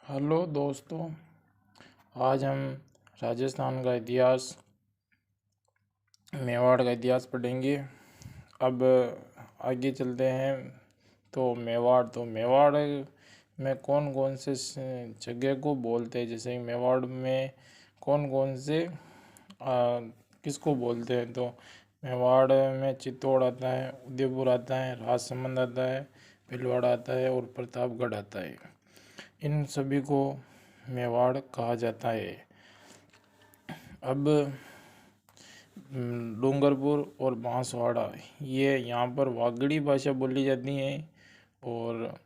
Hello दोस्तों, आज हम राजस्थान का इतिहास, मेवाड़ का इतिहास पढ़ेंगे। अब आगे चलते हैं। मेवाड़ में कौन कौन से जगह को बोलते हैं, जैसे मेवाड़ में कौन कौन से किसको बोलते हैं। तो मेवाड़ में चित्तौड़ आता है, उदयपुर आता है, राजसमंद आता है, भीलवाड़ा आता है और प्रतापगढ़ आता है। इन सभी को मेवाड़ कहा जाता है। अब डूंगरपुर और बांसवाड़ा, ये यहाँ पर वागड़ी भाषा बोली जाती है और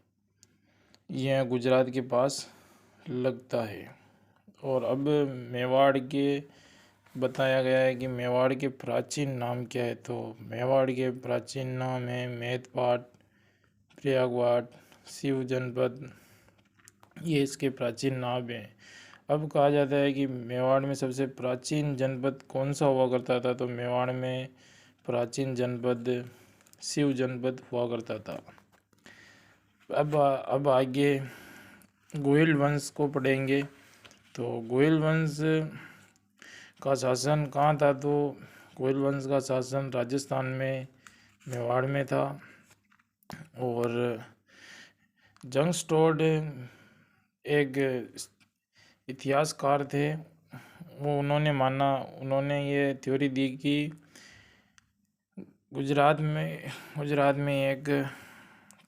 यह गुजरात के पास लगता है। और अब मेवाड़ के बताया गया है कि मेवाड़ के प्राचीन नाम क्या है। तो मेवाड़ के प्राचीन नाम है मेदपाट, प्रयागवाट, शिव जनपद, ये इसके प्राचीन नाम हैं। अब कहा जाता है कि मेवाड़ में सबसे प्राचीन जनपद कौन सा हुआ करता था। तो मेवाड़ में प्राचीन जनपद शिव जनपद हुआ करता था। अब आगे गोहिल वंश को पढ़ेंगे। तो गोहिल वंश का शासन कहाँ था। तो गोहिल वंश का शासन राजस्थान में मेवाड़ में था। और जंगस्टोड एक इतिहासकार थे, उन्होंने ये थ्योरी दी कि गुजरात में एक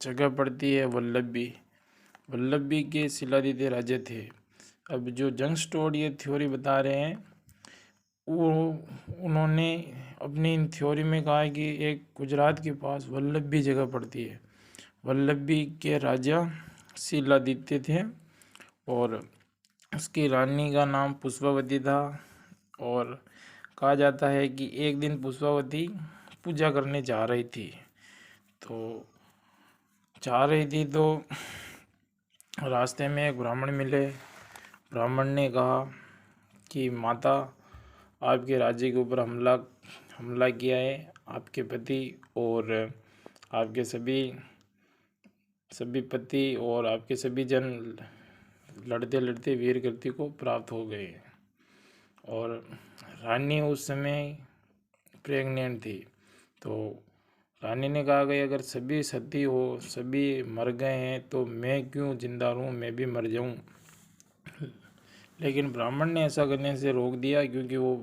जगह पड़ती है वल्लभी के शिलादित्य राजा थे। अब जो जंगस्टोड ये थ्योरी बता रहे हैं, वो उन्होंने अपनी इन थ्योरी में कहा है कि एक गुजरात के पास वल्लभी जगह पड़ती है। वल्लभी के राजा शिलादित्य थे और उसकी रानी का नाम पुष्पावती था। और कहा जाता है कि एक दिन पुष्पावती पूजा करने जा रही थी। तो रास्ते में एक ब्राह्मण मिले। ब्राह्मण ने कहा कि माता, आपके राज्य के ऊपर हमला किया है आपके पति और आपके सभी पति और आपके सभी जन लड़ते लड़ते वीर गति को प्राप्त हो गए। और रानी उस समय प्रेग्नेंट थी। तो रानी ने कहा कि अगर सभी सभी मर गए हैं तो मैं क्यों जिंदा रहूं, मैं भी मर जाऊं। लेकिन ब्राह्मण ने ऐसा करने से रोक दिया क्योंकि वो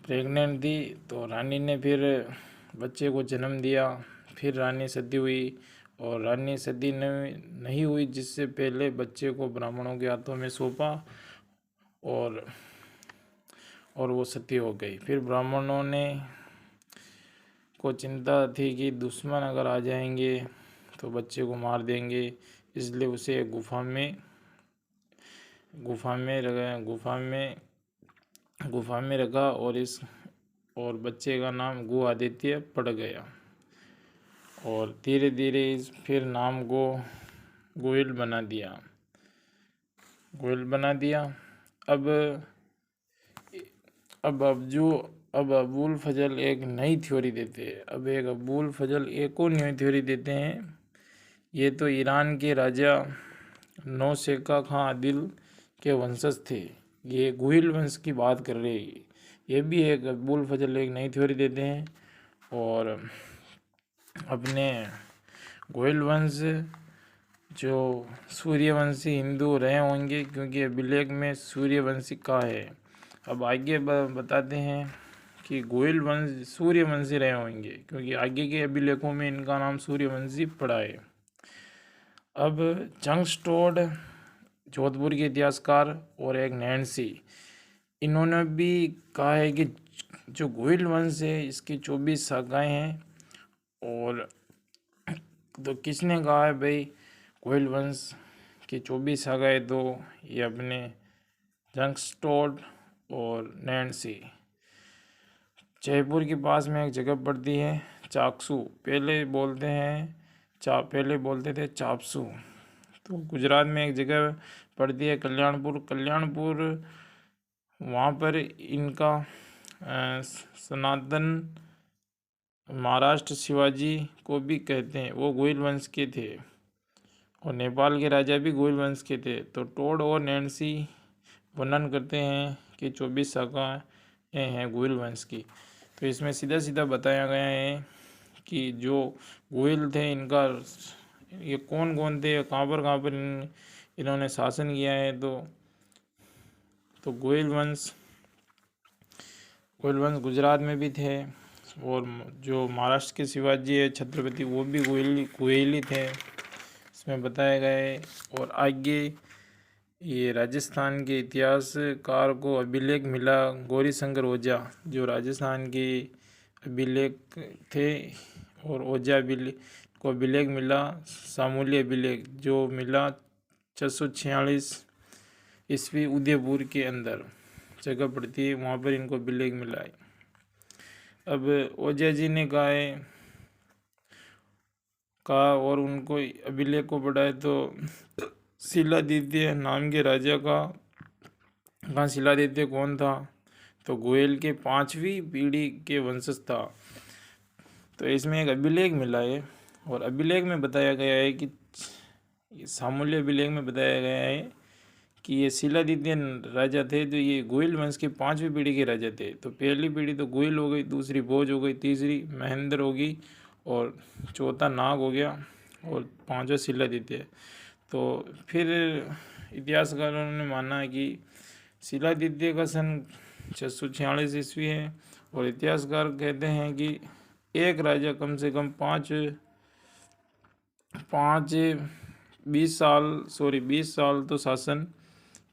प्रेग्नेंट थी। तो रानी ने फिर बच्चे को जन्म दिया। फिर रानी सती हुई और रानी सती नहीं हुई, जिससे पहले बच्चे को ब्राह्मणों के हाथों में सौंपा और वो सती हो गई। फिर ब्राह्मणों ने को चिंता थी कि दुश्मन अगर आ जाएंगे तो बच्चे को मार देंगे, इसलिए उसे गुफा में रखा और बच्चे का नाम गो आदित्य पड़ गया। और धीरे धीरे फिर नाम को गोहिल बना दिया। अब अबुल फजल एक नई थ्योरी देते हैं। अबुल फजल एक और नई थ्योरी देते हैं। ये तो ईरान के राजा नौशेखा खां आदिल के वंशज थे। ये गोहिल वंश की बात कर रहे हैं। ये भी एक अबुल फजल एक नई थ्योरी देते हैं। और अपने गोहिल वंश जो सूर्यवंशी हिंदू रहे होंगे, क्योंकि अभिलेख में सूर्यवंशी का है। अब आगे बताते हैं कि गोहिल वंश सूर्यवंशी रहे होंगे, क्योंकि आगे के अभिलेखों में इनका नाम सूर्यवंशी पड़ा है। अब जंगस्टोड जोधपुर के इतिहासकार और एक नैन्सी, इन्होंने भी कहा है कि जो गोहिल वंश है इसकी 24 शाखाएं हैं। और तो किसने कहा है भाई गोहिल वंश की 24 शाखाएं। तो ये अपने जंगस्टोड और नैन्सी। जयपुर के पास में एक जगह पड़ती है चाकसू, पहले बोलते थे चापसू। तो गुजरात में एक जगह पड़ती है कल्याणपुर। वहाँ पर इनका सनातन महाराष्ट्र शिवाजी को भी कहते हैं, वो गोहिल वंश के थे। और नेपाल के राजा भी गोइल वंश के थे। तो टोड और नैन्सी वर्णन करते हैं कि 24 शाखाएँ हैं गोइल वंश की। तो इसमें सीधा सीधा बताया गया है कि जो गोइल थे इनका ये कौन कौन थे, कहाँ पर इन्होंने शासन किया है। तो गोइल वंश गुजरात में भी थे, और जो महाराष्ट्र के शिवाजी है छत्रपति, वो भी गोयली थे, इसमें बताया गया है। और आगे ये राजस्थान के इतिहासकार को अभिलेख मिला, गौरी शंकर ओझा जो राजस्थान के अभिलेख थे, और ओझा को अभिलेख मिला, सामूल्य अभिलेख जो मिला 646 ईस्वी उदयपुर के अंदर जगह पड़ती है, वहाँ पर इनको अभिलेख मिला है। अब ओझा जी ने कहा और उनको अभिलेख को पढ़ा है, तो शिलादित्य नाम के राजा का शिलादित्य कौन था, तो गोयल के 5वीं पीढ़ी के वंशज था। तो इसमें एक अभिलेख मिला है, और अभिलेख में बताया गया है कि सामूल्य अभिलेख में बताया गया है कि ये शिलादित्य राजा थे, तो ये गोयल वंश के 5वीं पीढ़ी के राजा थे। तो पहली पीढ़ी तो गोयल हो गई, दूसरी भोज हो गई, तीसरी महेंद्र होगी, और चौथा नाग हो गया, और 5वां शिलादित्य। तो फिर इतिहासकारों ने माना है कि शिलादित्य का सन 646 ईस्वी है, और इतिहासकार कहते हैं कि एक राजा कम से कम 20 साल तो शासन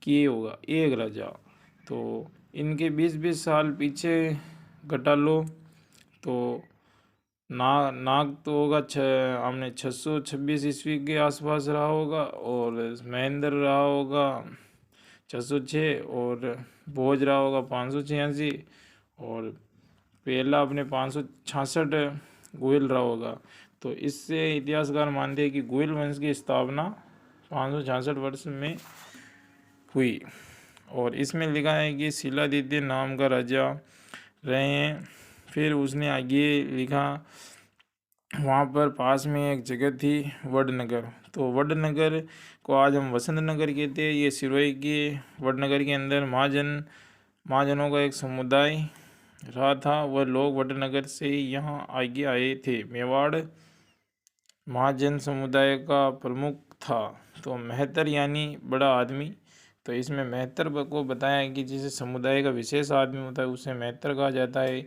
किए होगा एक राजा। तो इनके 20 साल पीछे घटा लो, तो नाग तो होगा हमने 626 ईस्वी के आसपास रहा होगा, और महेंद्र रहा होगा 606, और भोज रहा होगा 586, और पहला अपने 566 गोयल रहा होगा। तो इससे इतिहासकार मानते हैं कि गोयल वंश की स्थापना 566 वर्ष में हुई। और इसमें लिखा है कि शिलादित्य नाम का राजा रहे हैं। फिर उसने आगे लिखा, वहाँ पर पास में एक जगह थी वडनगर, तो वडनगर को आज हम वसंत नगर कहते हैं। ये सिरोही के वडनगर के अंदर महाजनों का एक समुदाय रहा था। वह लोग वडनगर से यहाँ आगे आए थे। मेवाड़ महाजन समुदाय का प्रमुख था, तो मेहतर यानी बड़ा आदमी। तो इसमें मेहतर को बताया है कि जिसे समुदाय का विशेष आदमी होता है उसे मेहतर कहा जाता है।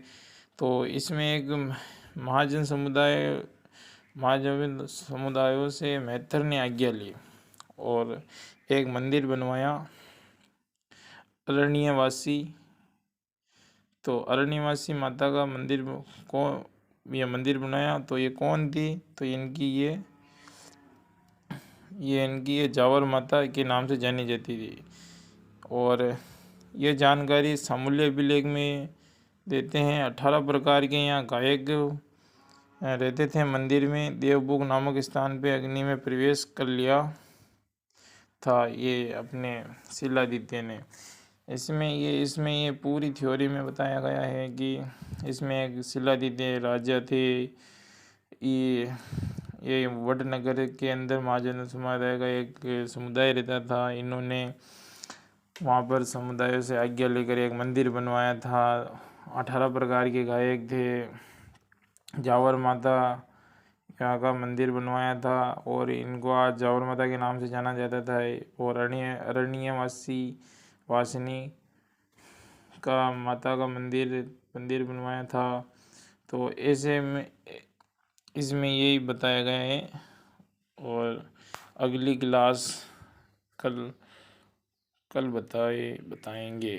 तो इसमें एक महाजन समुदायों से मेहतर ने आज्ञा ली और एक मंदिर बनवाया अरण्यवासी। तो अरण्यवासी माता का मंदिर ये मंदिर बनाया। तो ये कौन थी, तो इनकी ये जावर माता के नाम से जानी जाती थी। और ये जानकारी सामूल्य अभिलेख में देते हैं। 18 प्रकार के यहाँ गायक रहते थे मंदिर में। देवबुक नामक स्थान पे अग्नि में प्रवेश कर लिया था ये अपने शिलादित्य ने। इसमें ये पूरी थ्योरी में बताया गया है कि इसमें एक शिलादित्य राजा थे। ये वडनगर के अंदर महाजन समुदाय का एक समुदाय रहता था। इन्होंने वहाँ पर समुदायों से आज्ञा लेकर एक मंदिर बनवाया था। 18 प्रकार के गायक थे। जावर माता यहाँ का मंदिर बनवाया था और इनको आज जावर माता के नाम से जाना जाता था। और वासिनी का माता का मंदिर बनवाया था। तो ऐसे में इसमें यही बताया गया है। और अगली क्लास कल बताएंगे।